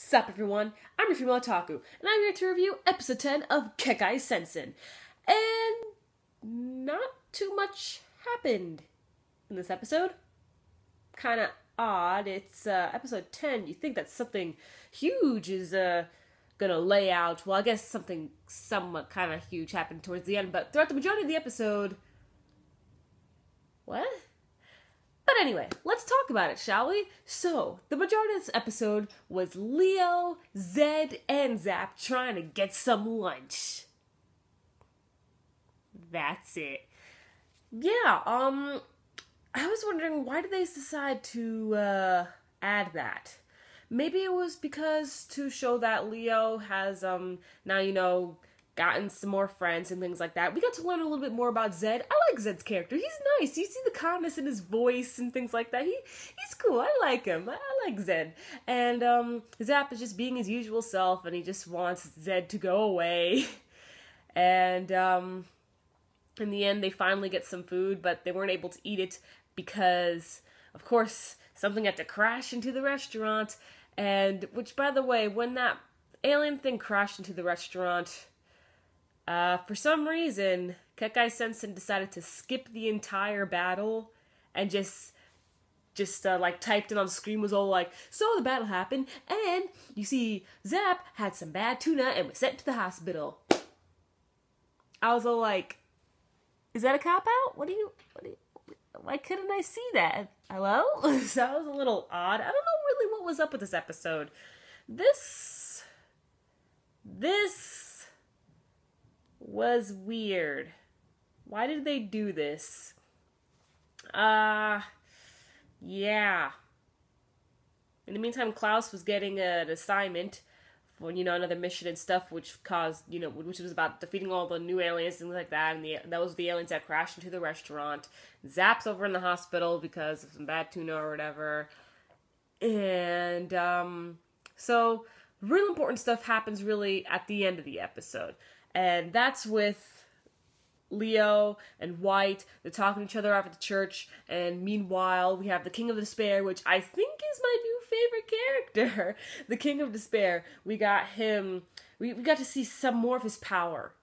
Sup everyone, I'm your female otaku, and I'm here to review episode 10 of Kekkai Sensen. And not too much happened in this episode. Kinda odd, it's episode 10, you think that something huge is gonna lay out. Well, I guess something somewhat kinda huge happened towards the end, but throughout the majority of the episode... What? But anyway, let's talk about it, shall we? So, the majority of this episode was Leo, Zed, and Zap trying to get some lunch. That's it. Yeah, I was wondering, why did they decide to, add that? Maybe it was because to show that Leo has, now, gotten some more friends and things like that. We got to learn a little bit more about Zed. I like Zed's character. He's nice. You see the calmness in his voice and things like that. He's cool. I like him. I like Zed. And Zap is just being his usual self, and he just wants Zed to go away. And in the end, they finally get some food, but they weren't able to eat it because, of course, something had to crash into the restaurant. And, which, by the way, when that alien thing crashed into the restaurant... for some reason, Kekkai Sensen decided to skip the entire battle and just typed it on the screen, was all like, so the battle happened, and you see Zap had some bad tuna and was sent to the hospital. I was all like, is that a cop-out? Why couldn't I see that? Hello? So that was a little odd. I don't know really what was up with this episode. This was weird. Why did they do this? Yeah. In the meantime, Klaus was getting an assignment for, another mission and stuff, which caused, which was about defeating all the new aliens, things like that, and that was the aliens that crashed into the restaurant. Zap's over in the hospital because of some bad tuna or whatever. And, so, real important stuff happens really at the end of the episode. And that's with Leo and White. They're talking to each other after the church. And meanwhile, we have the King of Despair, which I think is my new favorite character. The King of Despair. We got him. We got to see some more of his power.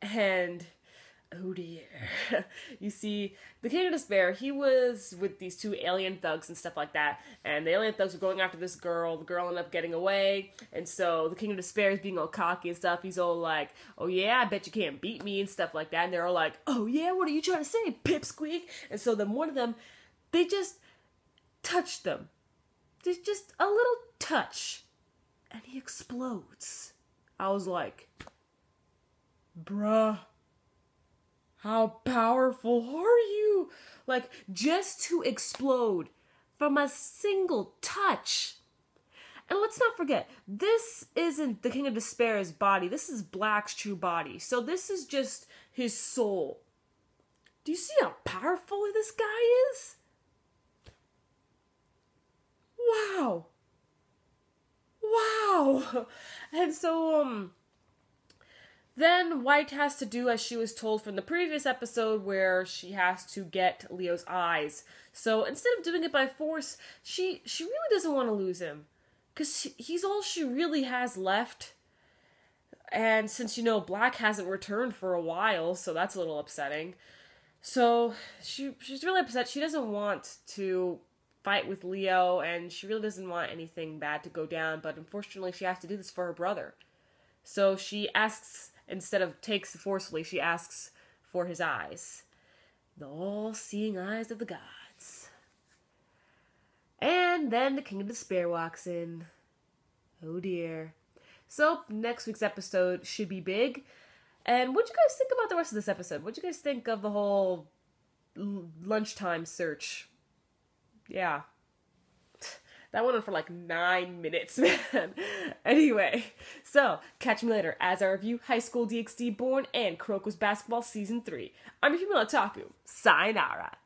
And... oh dear. You see, the King of Despair, he was with these two alien thugs and stuff like that, and the alien thugs were going after this girl. The girl ended up getting away, and so the King of Despair is being all cocky and stuff. He's all like, oh yeah, I bet you can't beat me and stuff like that, and they're all like, oh yeah, what are you trying to say, pipsqueak? And so then one of them, they just touched them. There's just a little touch, and he explodes. I was like, bruh. How powerful are you? Like, just to explode from a single touch. And let's not forget, this isn't the King of Despair's body. This is Black's true body. So this is just his soul. Do you see how powerful this guy is? Wow. Wow. And so, then White has to do as she was told from the previous episode, where she has to get Leo's eyes. So instead of doing it by force, she really doesn't want to lose him. Because he's all she really has left. And since, Black hasn't returned for a while, so that's a little upsetting. So she's really upset. She doesn't want to fight with Leo, and she really doesn't want anything bad to go down. But unfortunately, she has to do this for her brother. So she asks... instead of takes forcefully, she asks for his eyes. The all-seeing eyes of the gods. And then the King of Despair walks in. Oh dear. So, next week's episode should be big. And what'd you guys think about the rest of this episode? What'd you guys think of the whole lunchtime search? Yeah. That went on for like 9 minutes, man. Anyway, so, catch me later as I review High School DxD Born and Kuroko's Basketball Season 3. I'm your female otaku. Sayonara.